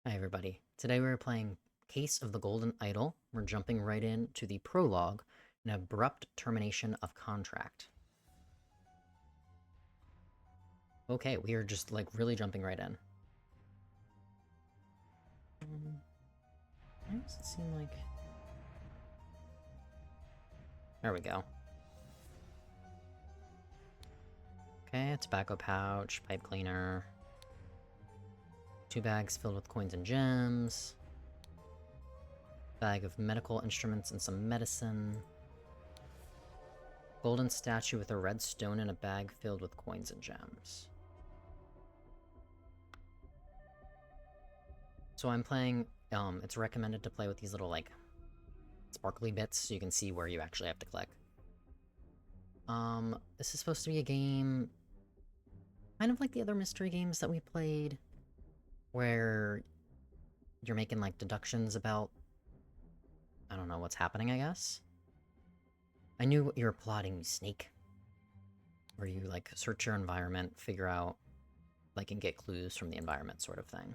Hi everybody. Today we're playing Case of the Golden Idol. We're jumping right into the prologue, an abrupt termination of contract. Okay, we are just like really jumping right in. Why does it seem like... There we go. Okay, a tobacco pouch, pipe cleaner. 2 bags filled with coins and gems. Bag of medical instruments and some medicine. Golden statue with a red stone and a bag filled with coins and gems. So I'm playing, it's recommended to play with these little, like, sparkly bits so you can see where you actually have to click. This is supposed to be a game kind of like the other mystery games that we played, where you're making, like, deductions about, I don't know, what's happening, I guess? I knew what you were plotting, you snake. Where you, like, search your environment, figure out, like, and get clues from the environment sort of thing.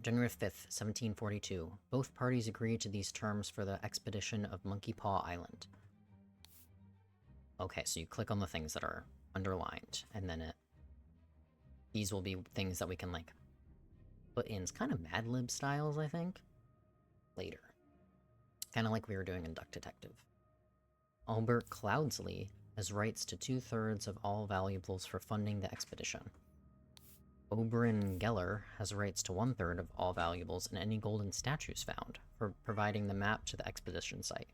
January 5th, 1742. Both parties agreed to these terms for the expedition of Monkey Paw Island. Okay, so you click on the things that are underlined, and then these will be things that we can, like, put in. It's kind of Mad Lib styles, I think. Later. Kind of like we were doing in Duck Detective. Albert Cloudsley has rights to 2/3 of all valuables for funding the expedition. Oberyn Geller has rights to 1/3 of all valuables and any golden statues found, for providing the map to the expedition site.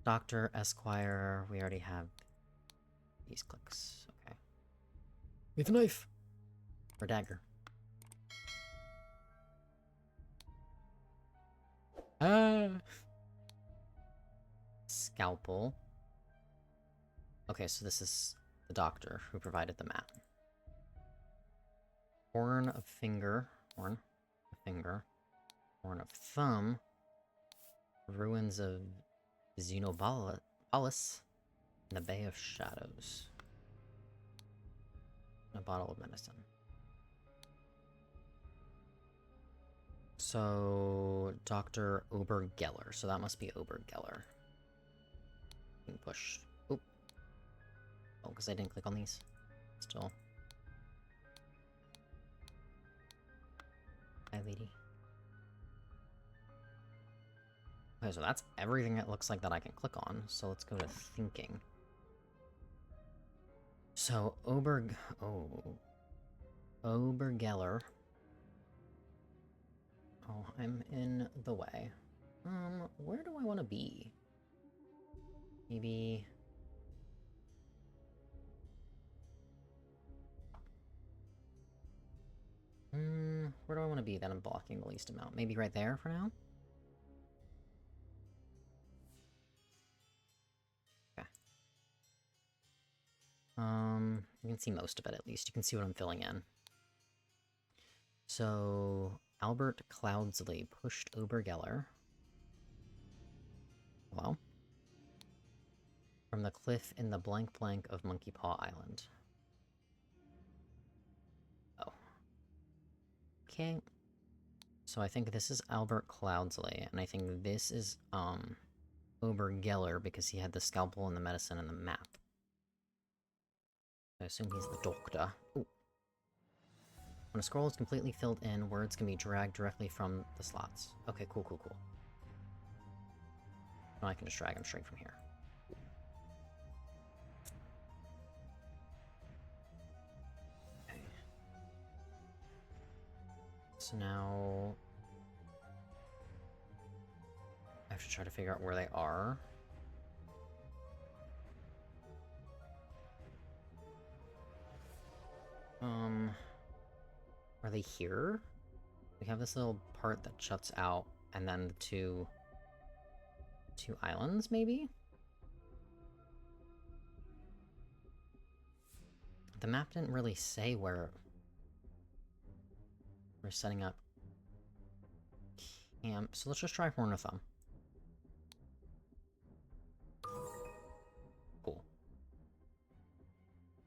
Doctor, Esquire, we already have these clicks. Okay. We have a knife! Or dagger. Scalpel. Okay, so this is the doctor who provided the map. Horn of finger. Horn of finger. Horn of thumb. Ruins of Xenopolis. And the Bay of Shadows. And a bottle of medicine. So, Dr. Obergeller. So that must be Obergeller. Being pushed. Oop. Oh, because I didn't click on these. Still. Hi, lady. Okay, so that's everything it looks like that I can click on. So let's go to thinking. So, Obergeller. Oh, I'm in the way. Where do I want to be? Maybe... where do I want to be that I'm blocking the least amount? Maybe right there for now? Okay. You can see most of it at least. You can see what I'm filling in. So, Albert Cloudsley pushed Obergeller. Hello? From the cliff in the blank blank of Monkey Paw Island. Oh. Okay. So I think this is Albert Cloudsley, and I think this is, Obergeller because he had the scalpel and the medicine and the map. I assume he's the doctor. Ooh. When a scroll is completely filled in, words can be dragged directly from the slots. Okay, cool. Now I can just drag them straight from here. Okay. So now... I have to try to figure out where they are. Are they here? We have this little part that shuts out, and then the two islands, maybe? The map didn't really say where we're setting up camp, so let's just try Horn of Thumb. Cool.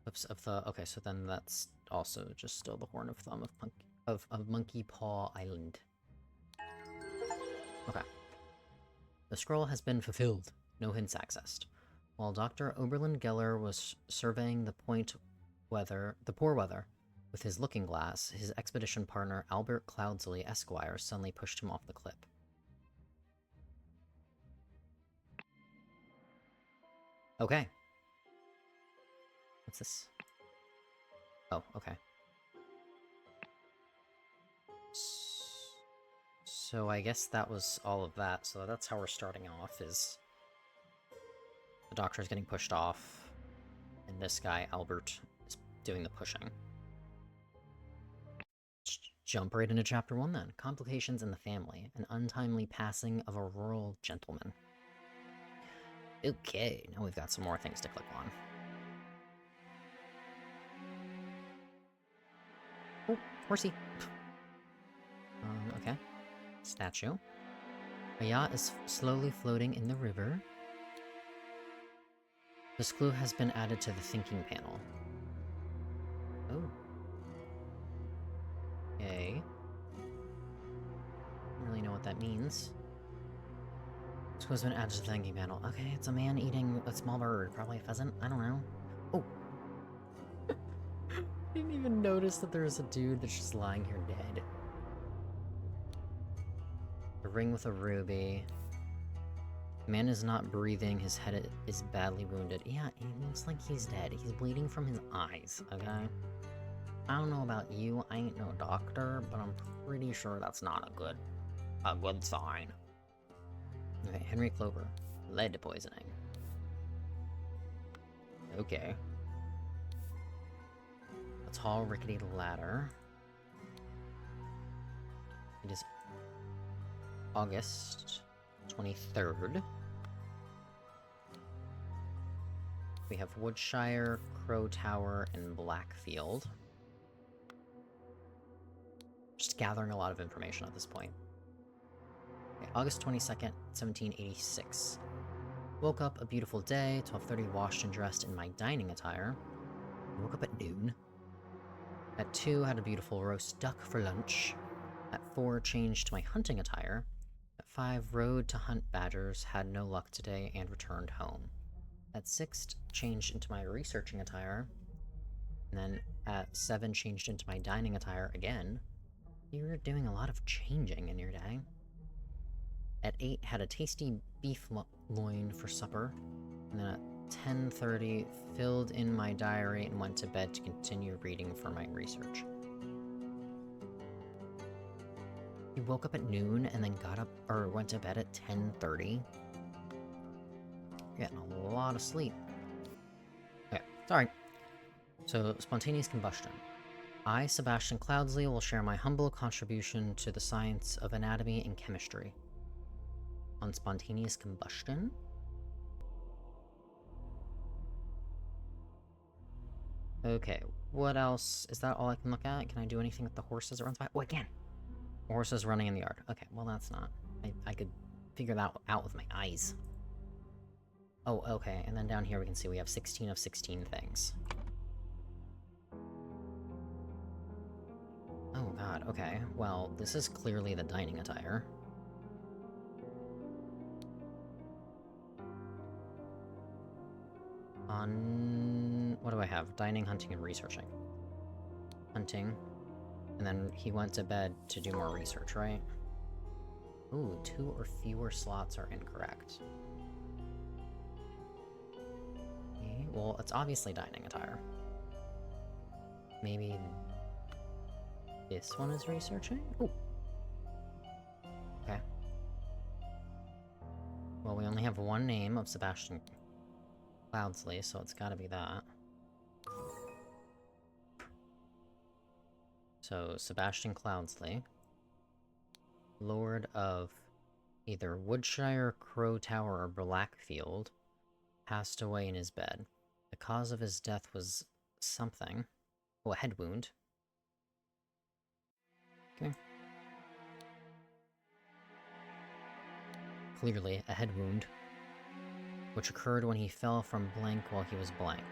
The of the... Okay, so then that's also just still the Horn of Thumb of Monkey Paw Island. Okay. The scroll has been fulfilled. No hints accessed. While Dr. Oberlin Geller was surveying the poor weather with his looking glass, his expedition partner Albert Cloudsley Esquire suddenly pushed him off the cliff. Okay. What's this? Oh, okay. So I guess that was all of that, so that's how we're starting off, is... The doctor's getting pushed off, and this guy, Albert, is doing the pushing. Jump right into Chapter 1 then. Complications in the family. An untimely passing of a rural gentleman. Okay, now we've got some more things to click on. Oh, horsey. Okay. Statue. A yacht is slowly floating in the river. This clue has been added to the thinking panel. Oh. Okay. Don't really know what that means. This clue has been added to the thinking panel. Okay, it's a man eating a small bird. Probably a pheasant. I don't know. Oh. Didn't even notice that there's a dude that's just lying here dead. A ring with a ruby. The man is not breathing, his head is badly wounded. Yeah, it looks like he's dead. He's bleeding from his eyes, okay? I don't know about you, I ain't no doctor, but I'm pretty sure that's not a good sign. Okay, Henry Clover. Lead poisoning. Okay. A tall, rickety ladder. It is August 23rd. We have Woodshire, Crow Tower, and Blackfield. Just gathering a lot of information at this point. Okay, August 22nd, 1786. Woke up a beautiful day, 12:30 washed and dressed in my dining attire. Woke up at noon. At 2, had a beautiful roast duck for lunch. At 4, changed to my hunting attire. At 5, rode to hunt badgers, had no luck today, and returned home. At 6, changed into my researching attire. And then at 7, changed into my dining attire again. You're doing a lot of changing in your day. At 8, had a tasty beef loin for supper. And then at 10:30, filled in my diary and went to bed to continue reading for my research. You woke up at noon and then got up, or went to bed at 10:30. You're getting a lot of sleep. Okay, sorry. So, spontaneous combustion. I, Sebastian Cloudsley, will share my humble contribution to the science of anatomy and chemistry. On spontaneous combustion? Okay, what else? Is that all I can look at? Can I do anything with the horses that runs by? Oh, I can! Horses running in the yard. Okay, well that's not... I could figure that out with my eyes. Oh, okay, and then down here we can see we have 16 of 16 things. Oh god, okay. Well, this is clearly the dining attire. On... what do I have? Dining, hunting, and researching. Hunting. And then he went to bed to do more research, right? Ooh, 2 or fewer slots are incorrect. Okay, well, it's obviously dining attire. Maybe... this one is researching? Ooh. Okay. Well, we only have one name of Sebastian Cloudsley, so it's gotta be that. So, Sebastian Cloudsley, Lord of either Woodshire, Crow Tower, or Blackfield, passed away in his bed. The cause of his death was something. Oh, a head wound. Okay. Clearly, a head wound, which occurred when he fell from blank while he was blank.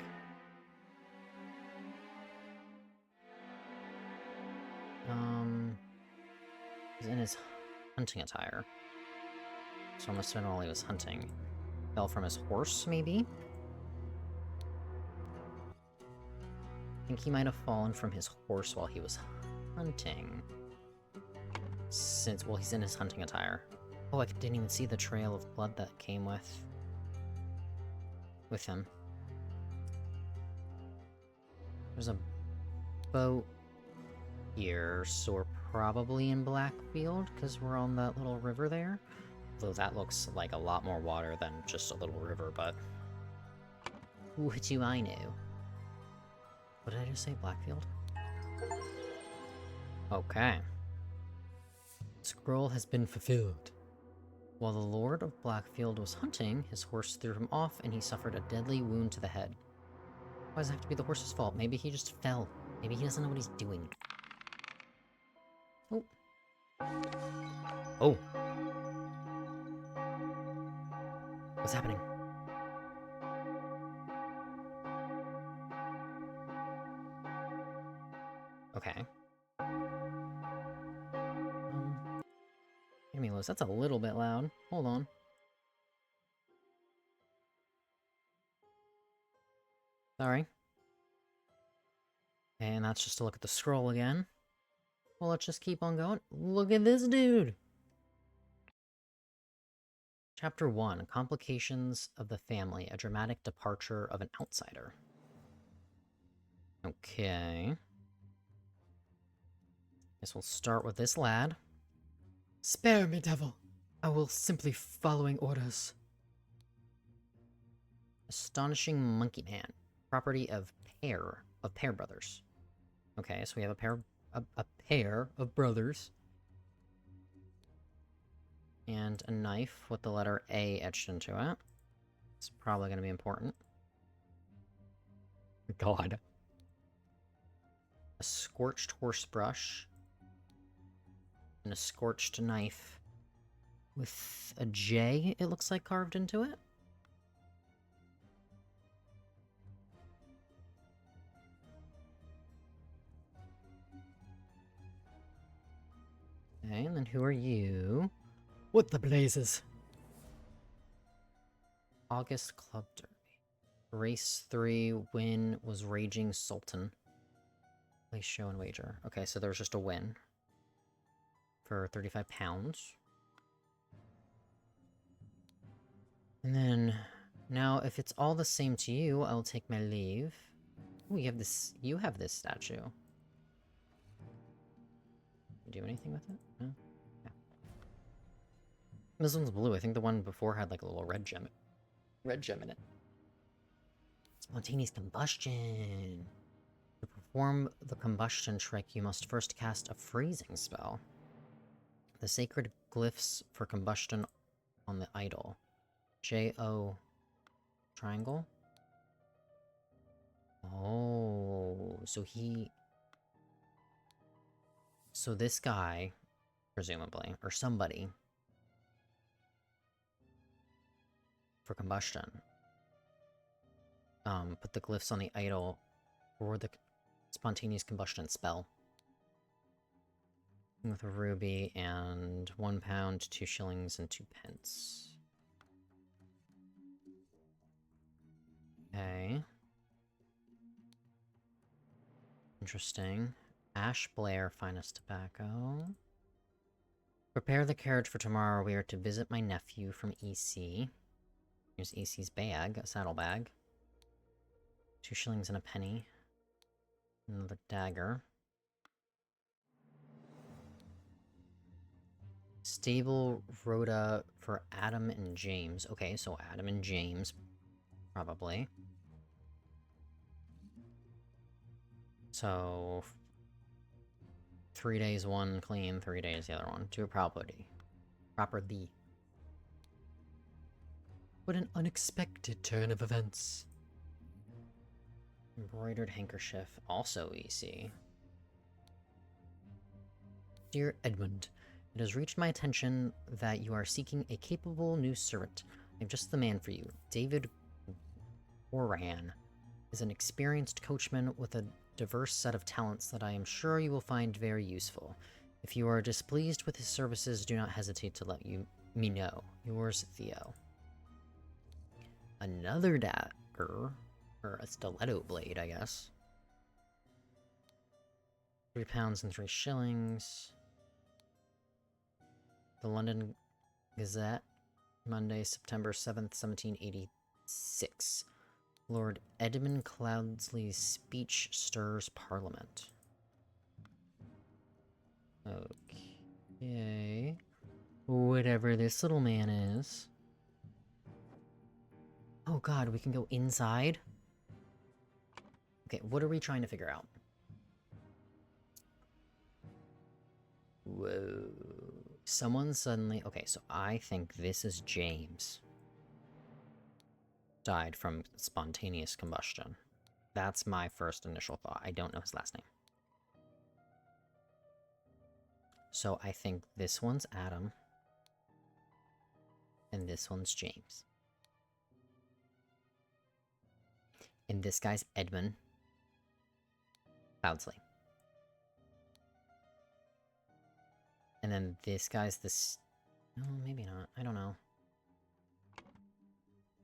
in his hunting attire. So I must have been while he was hunting. Fell from his horse, maybe? I think he might have fallen from his horse while he was hunting. Since, well, he's in his hunting attire. Oh, I didn't even see the trail of blood that came with him. There's a boat here, so we're probably in Blackfield, because we're on that little river there. Though that looks like a lot more water than just a little river, but... what do I know? What did I just say, Blackfield? Okay. Scroll has been fulfilled. While the Lord of Blackfield was hunting, his horse threw him off and he suffered a deadly wound to the head. Why does it have to be the horse's fault? Maybe he just fell. Maybe he doesn't know what he's doing. Oh. Oh. What's happening? Okay. Enemy lows. That's a little bit loud. Hold on. Sorry. And that's just to look at the scroll again. Well, let's just keep on going. Look at this dude! Chapter 1. Complications of the Family. A dramatic departure of an outsider. Okay. Guess we'll start with this lad. Spare me, devil. I will simply following orders. Astonishing Monkey Man. Property of Pear Brothers. Okay, so we have a pair of brothers. And a knife with the letter A etched into it. It's probably going to be important. God. A scorched horse brush. And a scorched knife. With a J, it looks like, carved into it. Okay, and then who are you? What the blazes? August Club Derby. Race 3 win was Raging Sultan. Place show and wager. Okay, so there's just a win. For 35 pounds. And then, now if it's all the same to you, I'll take my leave. Ooh, you have this statue. Do anything with it? No? Yeah. This one's blue. I think the one before had like a little red gem in it. Spontaneous combustion. To perform the combustion trick, you must first cast a freezing spell. The sacred glyphs for combustion on the idol. J-O... triangle? Oh, so So this guy, presumably, or somebody, for combustion, put the glyphs on the idol for the spontaneous combustion spell. With a ruby and 1 pound, 2 shillings, and 2 pence. Okay. Interesting. Ash Blair, finest tobacco. Prepare the carriage for tomorrow. We are to visit my nephew from EC. Here's EC's bag, a saddlebag. 2 shillings and a penny. Another dagger. Stable Rhoda for Adam and James. Okay, so Adam and James, probably. So 3 days one clean, 3 days the other one. To a property. Property. What an unexpected turn of events. Embroidered handkerchief, also EC. Dear Edmund, it has reached my attention that you are seeking a capable new servant. I'm just the man for you. David Oran is an experienced coachman with a diverse set of talents that I am sure you will find very useful. If you are displeased with his services, do not hesitate to let me know. Yours, Theo. Another dagger, or a stiletto blade, I guess. £3 and 3 shillings. The London Gazette, Monday, September 7th, 1786. Lord Edmund Cloudsley's speech stirs Parliament. Okay. Whatever this little man is. Oh god, we can go inside? Okay, what are we trying to figure out? Whoa. Someone suddenly... Okay, so I think this is James. Died from spontaneous combustion. That's my first initial thought. I don't know his last name. So I think this one's Adam. And this one's James. And this guy's Edmund Cloudsley. And then this guy's this... No, maybe not. I don't know.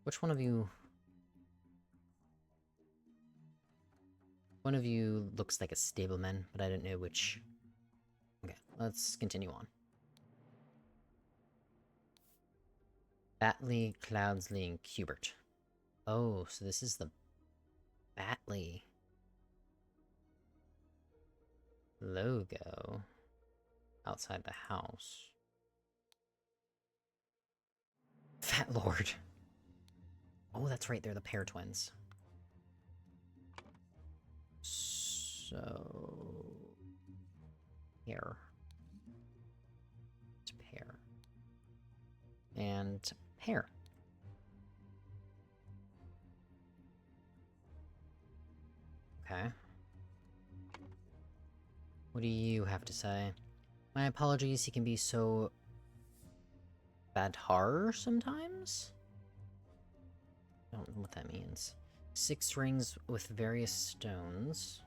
Which one of you... One of you looks like a stableman, but I didn't know which... Okay, let's continue on. Batley, Cloudsley, and Cubert. Oh, so this is the Batley logo outside the house. Fat Lord. Oh, that's right, they're the pair twins. So... Pair. It's pair. And pair. Okay. What do you have to say? My apologies, he can be so... Badhar sometimes? I don't know what that means. 6 rings with various stones.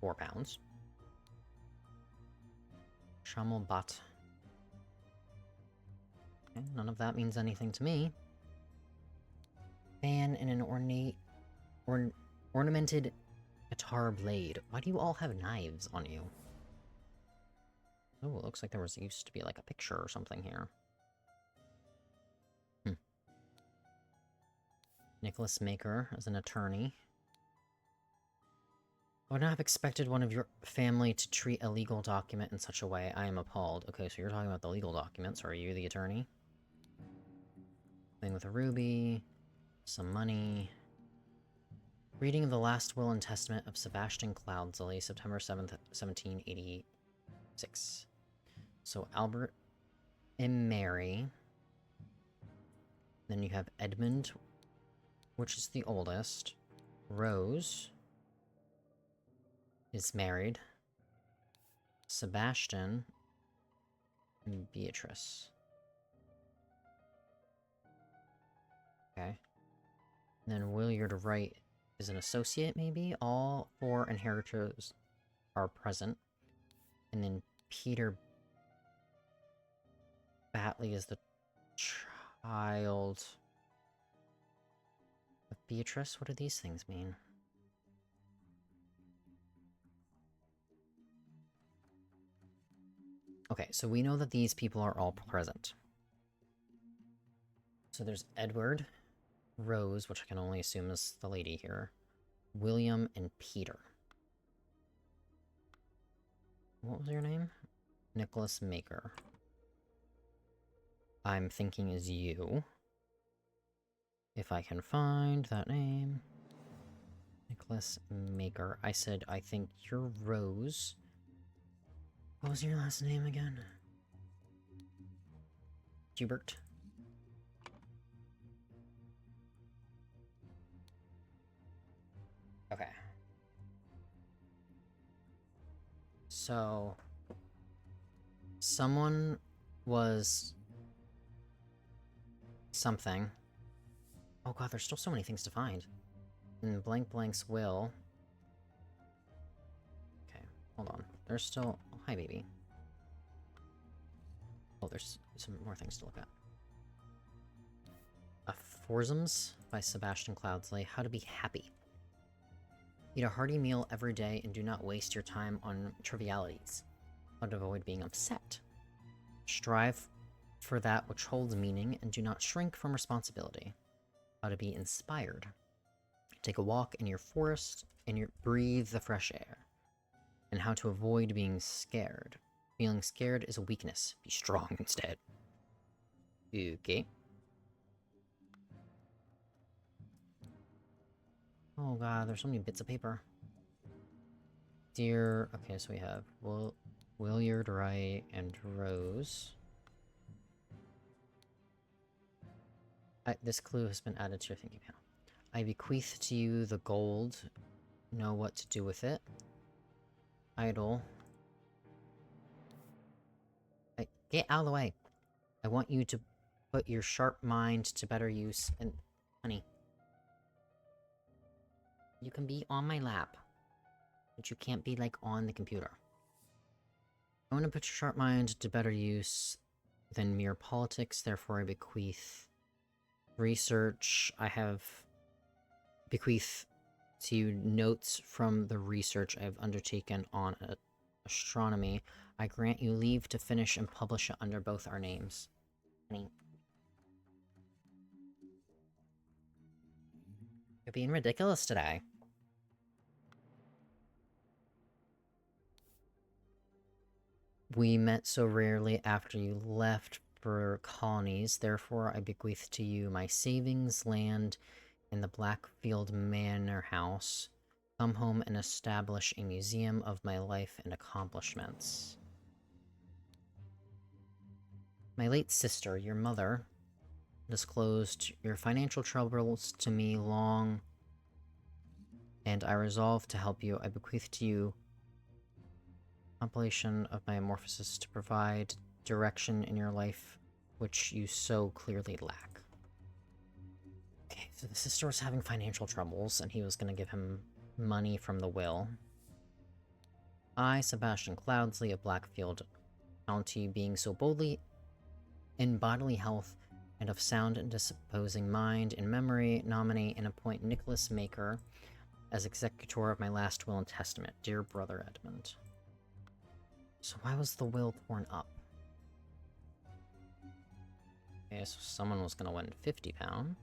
£4. Shamal Bat. Okay, none of that means anything to me. Fan and an ornamented guitar blade. Why do you all have knives on you? Oh, it looks like there used to be like a picture or something here. Nicholas Maker as an attorney. I would not have expected one of your family to treat a legal document in such a way. I am appalled. Okay, so you're talking about the legal documents. Are you the attorney? Thing with a ruby. Some money. Reading of the last will and testament of Sebastian Cloudsley, September 7th, 1786. So Albert and Mary. Then you have Edmund, which is the oldest. Rose is married. Sebastian and Beatrice. Okay. And then Williard Wright is an associate, maybe? All 4 inheritors are present. And then Peter Batley is the child of Beatrice. What do these things mean? Okay, so we know that these people are all present. So there's Edward, Rose, which I can only assume is the lady here, William, and Peter. What was your name? Nicholas Maker. I'm thinking is you. If I can find that name. Nicholas Maker. I said, I think you're Rose. What was your last name again? Hubert. Okay. So... someone was... something. Oh god, there's still so many things to find. And Blank Blank's will... Okay, hold on. there's still... Oh, hi, baby. Oh, there's some more things to look at. Aphorisms by Sebastian Cloudsley. How to be happy. Eat a hearty meal every day and do not waste your time on trivialities. How to avoid being upset. Strive for that which holds meaning and do not shrink from responsibility. How to be inspired. Take a walk in your forest and breathe the fresh air. And how to avoid being scared. Feeling scared is a weakness. Be strong instead. Okay. Oh god, there's so many bits of paper. Dear... Okay, so we have Williard, Wright, and Rose. This clue has been added to your thinking panel. I bequeath to you the gold. Know what to do with it. Idle. Get out of the way. I want you to put your sharp mind to better use. And, honey, you can be on my lap, but you can't be, like, on the computer. I want to put your sharp mind to better use than mere politics, therefore I bequeath research. I have bequeath to you notes from the research I have undertaken on astronomy. I grant you leave to finish and publish it under both our names. Honey. You're being ridiculous today. We met so rarely after you left for colonies, therefore I bequeath to you my savings, land, in the Blackfield Manor House. Come home and establish a museum of my life and accomplishments. My late sister, your mother, disclosed your financial troubles to me long, and I resolved to help you. I bequeath to you compilation of my amorphosis to provide direction in your life, which you so clearly lack. Okay, so the sister was having financial troubles, and he was going to give him money from the will. I, Sebastian Cloudsley of Blackfield County, being so boldly in bodily health and of sound and disposing mind and memory, nominate and appoint Nicholas Maker as executor of my last will and testament, dear brother Edmund. So why was the will torn up? Okay, so someone was gonna win £50.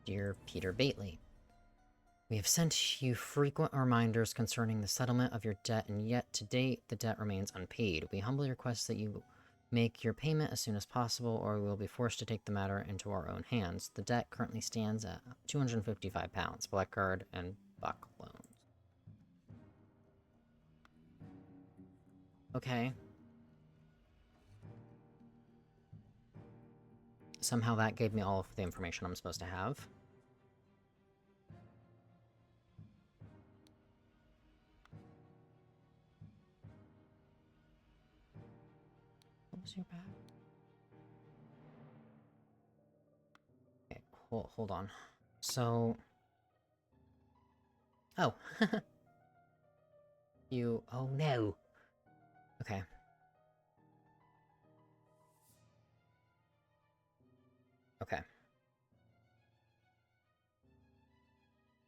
Dear Peter Bately, we have sent you frequent reminders concerning the settlement of your debt, and yet to date the debt remains unpaid. We humbly request that you make your payment as soon as possible, or we will be forced to take the matter into our own hands. The debt currently stands at £255, blackguard and buck loans. Okay. Somehow that gave me all of the information I'm supposed to have. What was your back? Okay, hold on. So... Oh. You... Oh no! Okay. Okay.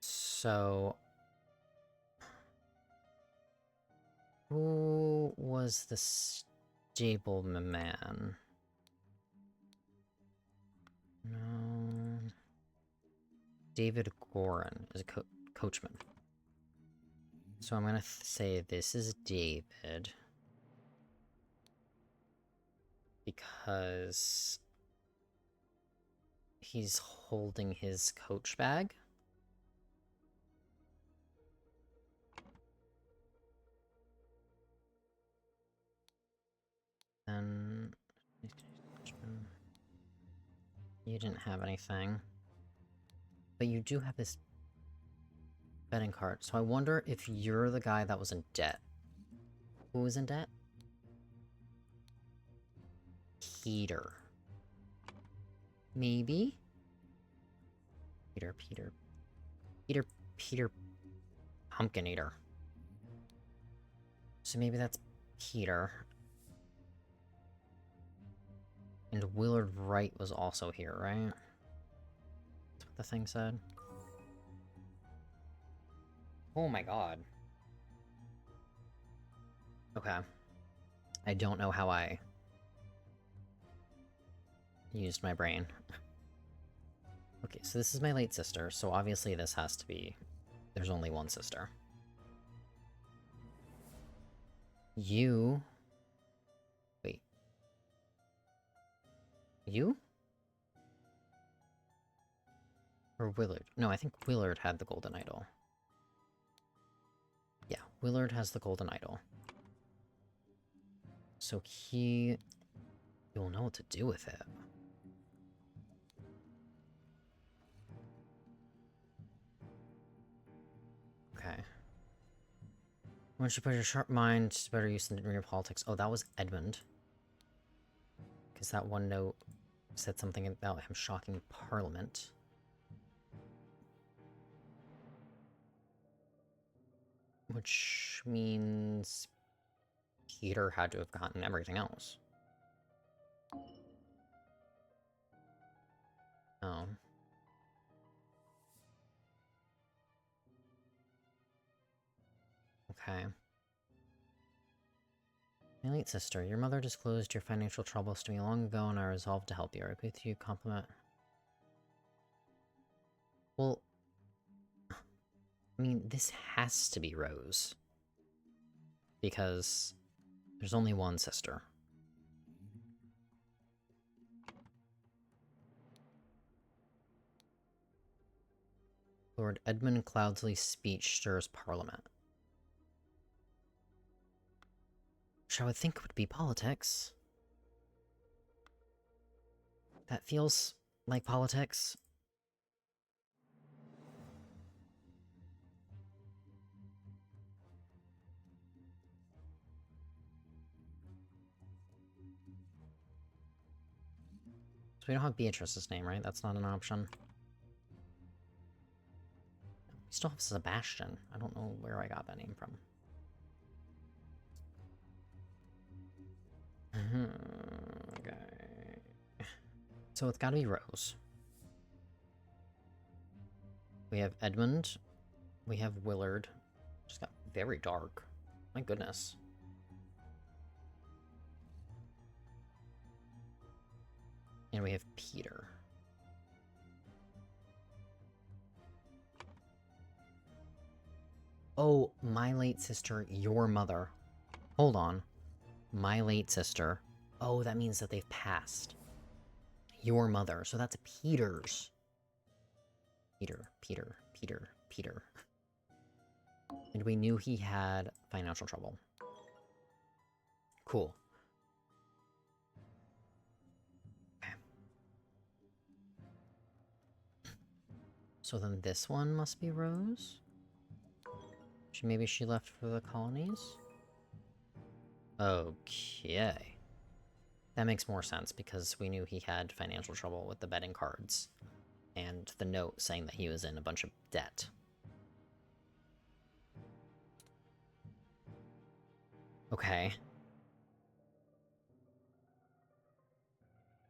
So... Who was the stableman? No... David Gorin is a coachman. So I'm gonna say this is David. Because... he's holding his coach bag. Then... You didn't have anything. But you do have this betting card, so I wonder if you're the guy that was in debt. Who was in debt? Peter. Maybe? Peter Pumpkin Eater. So maybe that's Peter. And Willard Wright was also here, right? That's what the thing said. Oh my god. Okay. I don't know how I used my brain. Okay, so this is my late sister, so obviously this has to be... There's only one sister. You... Wait. You? Or Willard? No, I think Willard had the golden idol. Yeah, Willard has the golden idol. So he... You'll know what to do with it. Okay. Once you put your sharp mind to better use in your politics... Oh, that was Edmund. Because that one note said something about him shocking Parliament. Which means... Peter had to have gotten everything else. Oh. Okay. My late sister, your mother disclosed your financial troubles to me long ago, and I resolved to help you. I repeat to you compliment. Well, I mean, this has to be Rose. Because there's only one sister. Lord Edmund Cloudsley's speech stirs Parliament. Which I would think would be politics. That feels like politics. So we don't have Beatrice's name, right? That's not an option. We still have Sebastian. I don't know where I got that name from. Okay. So it's gotta be Rose. We have Edmund. We have Willard. Just got very dark. My goodness. And we have Peter. Oh, my late sister, your mother. Hold on. My late sister. Oh, that means that they've passed. Your mother. So that's Peter's. Peter. And we knew he had financial trouble. Cool. Okay. So then this one must be Rose? Maybe she left for the colonies? Okay. That makes more sense, because we knew he had financial trouble with the betting cards. And the note saying that he was in a bunch of debt. Okay.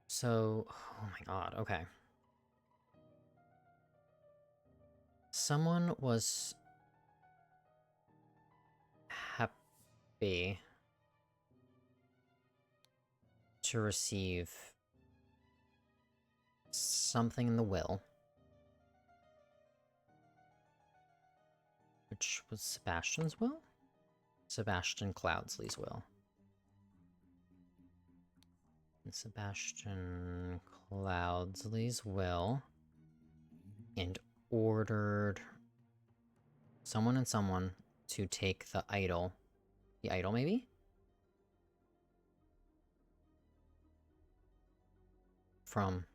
So... Oh my god, okay. Someone was... happy to receive something in the will, which was Sebastian's will? Sebastian Cloudsley's will. And Sebastian Cloudsley's will, and ordered someone and someone to take the idol. The idol, maybe? From...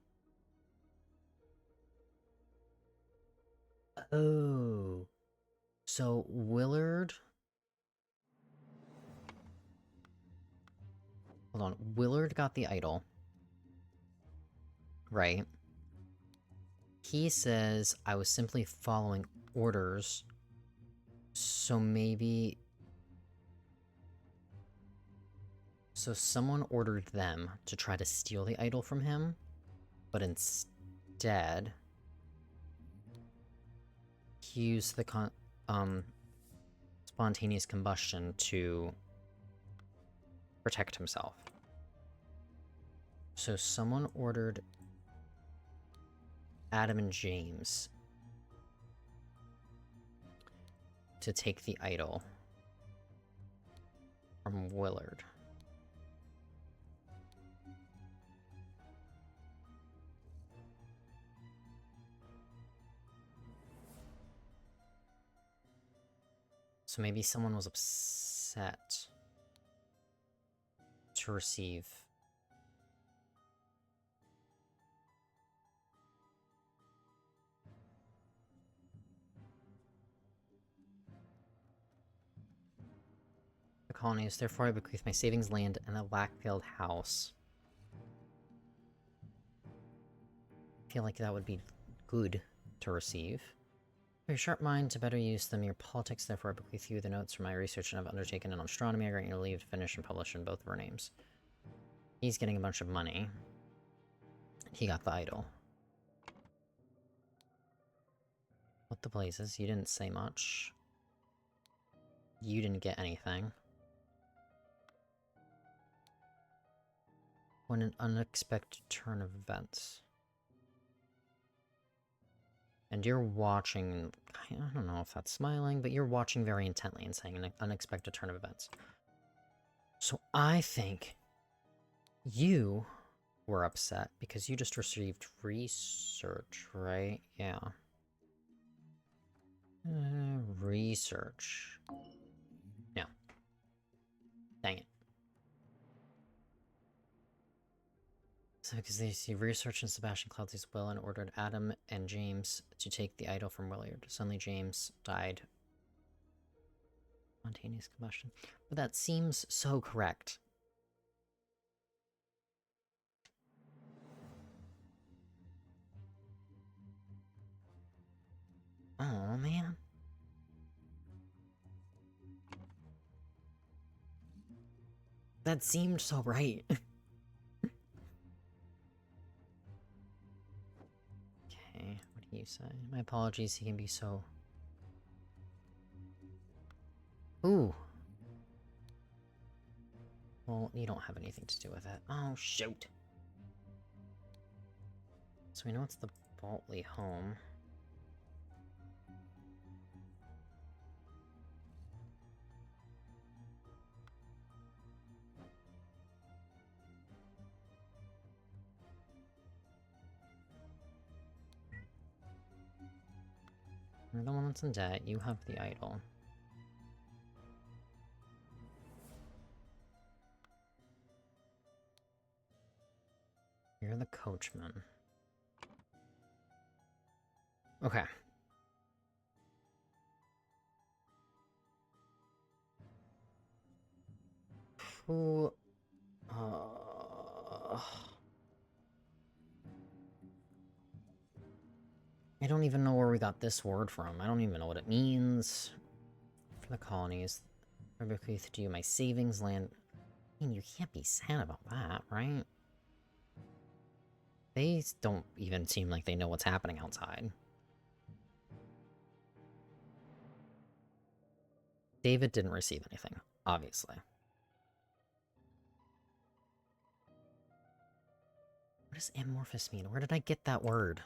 Oh. So, Willard... Hold on. Willard got the idol. Right. He says, I was simply following orders. So maybe... So someone ordered them to try to steal the idol from him, but instead he used the spontaneous combustion to protect himself. So someone ordered Adam and James to take the idol from Willard. So maybe someone was upset to receive the colonies. Therefore, I bequeath my savings land and the Lackfield house. I feel like that would be good to receive. For your sharp mind to better use the mere politics, therefore I bequeath you the notes from my research and I've undertaken in astronomy. I grant you leave to finish and publish in both of our names. He's getting a bunch of money. He got the idol. What the blazes? You didn't say much. You didn't get anything. When an unexpected turn of events. And you're watching, I don't know if that's smiling, but you're watching very intently and saying an unexpected turn of events. So I think you were upset because you just received research, right? Yeah. Research. No. Dang it. So because they see research in Sebastian Cloudsley's will and ordered Adam and James to take the idol from Willard. Suddenly James died. Spontaneous combustion. But that seems so correct. Oh, man. That seemed so right. Okay, what do you say? My apologies, he can be so... Ooh. Well, you don't have anything to do with it. Oh, shoot. So we know it's the Boltley home. You're the one that's in debt. You have the idol. You're the coachman. Okay. Who... I don't even know where we got this word from. I don't even know what it means. For the colonies, I bequeath to you my savings land. I mean, you can't be sad about that, right? They don't even seem like they know what's happening outside. David didn't receive anything, obviously. What does amorphous mean? Where did I get that word?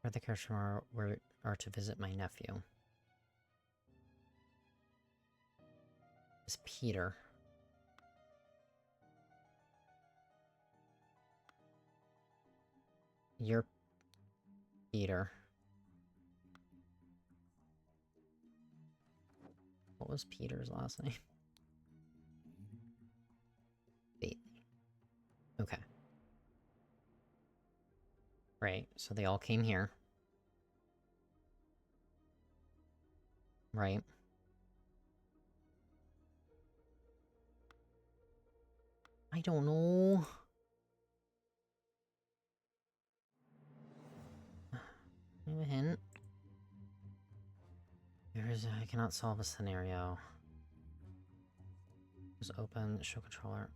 Where the character are to visit my nephew. It's Peter. You're Peter. What was Peter's last name? Bailey. Okay. Right, so they all came here. Right. I don't know. Give a hint. I cannot solve a scenario. Just open, show controller.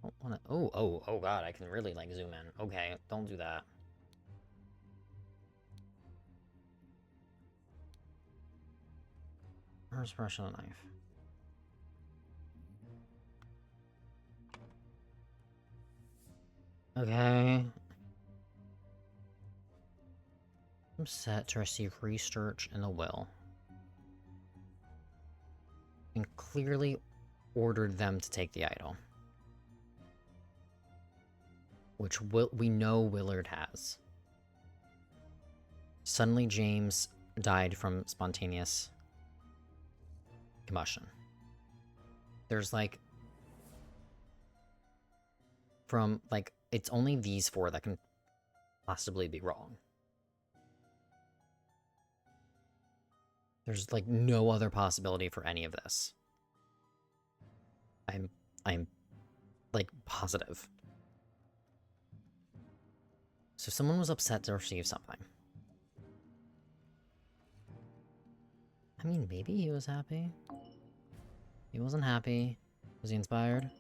Don't wanna. Oh god, I can really like zoom in. Okay, don't do that. First brush on a knife. Okay. I'm set to receive research in the will. And clearly ordered them to take the idol. Which we know Willard has. Suddenly James died from spontaneous combustion. There's like... From, like, it's only these four that can possibly be wrong. There's, like, no other possibility for any of this. I'm, like, positive. So someone was upset to receive something. I mean, maybe he was happy. He wasn't happy. Was he inspired?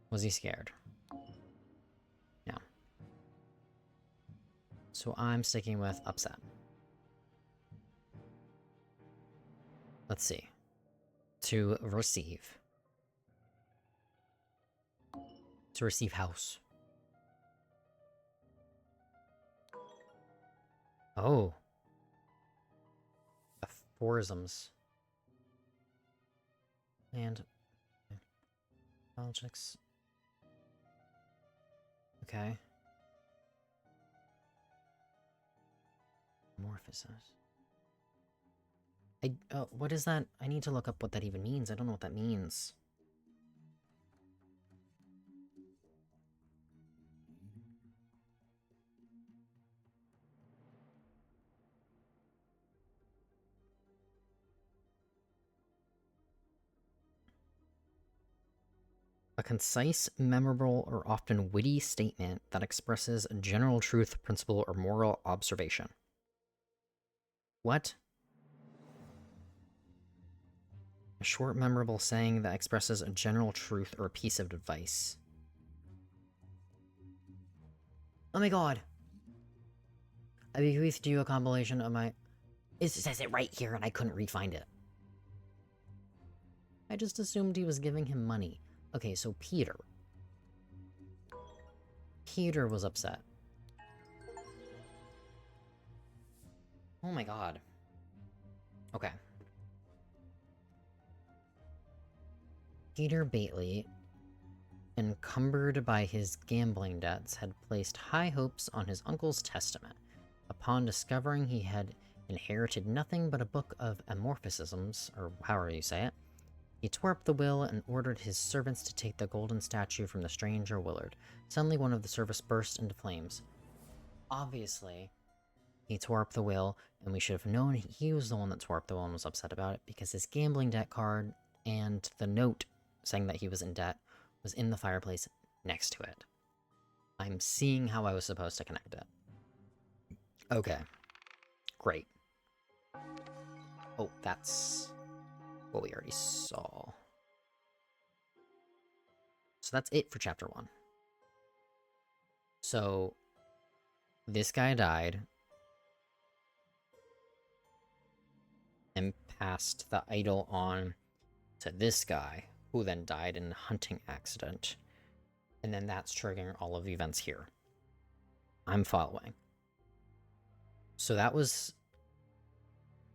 Was he scared? No. So I'm sticking with upset. Let's see. To receive. To receive house. Oh. Aphorisms. And... Politics. Okay. Morphosis. What is that? I need to look up what that even means. I don't know what that means. A concise, memorable, or often witty statement that expresses a general truth, principle, or moral observation. What? A short, memorable saying that expresses a general truth or a piece of advice. Oh my god! I bequeathed you a compilation of my... It says it right here and I couldn't re-find it. I just assumed he was giving him money. Okay, so Peter. Peter was upset. Oh my god. Okay. Peter Bately, encumbered by his gambling debts, had placed high hopes on his uncle's testament. Upon discovering he had inherited nothing but a book of amorphisms, or however you say it, he tore up the will and ordered his servants to take the golden statue from the stranger Willard. Suddenly one of the servants burst into flames. Obviously, he tore up the will, and we should have known he was the one that tore up the will and was upset about it, because his gambling debt card and the note saying that he was in debt was in the fireplace next to it. I'm seeing how I was supposed to connect it. Okay. Great. Oh, that's what we already saw. So that's it for chapter 1. So, this guy died and passed the idol on to this guy, who then died in a hunting accident. And then that's triggering all of the events here. I'm following. So that was...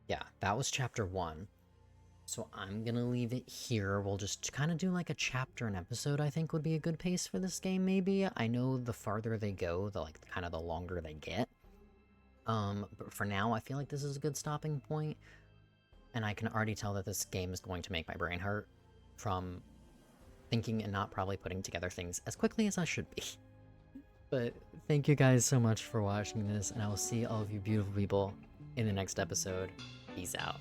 yeah, that was chapter 1. So I'm gonna leave it here. We'll just kind of do like a chapter an episode, I think would be a good pace for this game, maybe. I know the farther they go, the like kind of the longer they get. But for now, I feel like this is a good stopping point. And I can already tell that this game is going to make my brain hurt from thinking and not probably putting together things as quickly as I should be. But thank you guys so much for watching this, and I will see all of you beautiful people in the next episode. Peace out.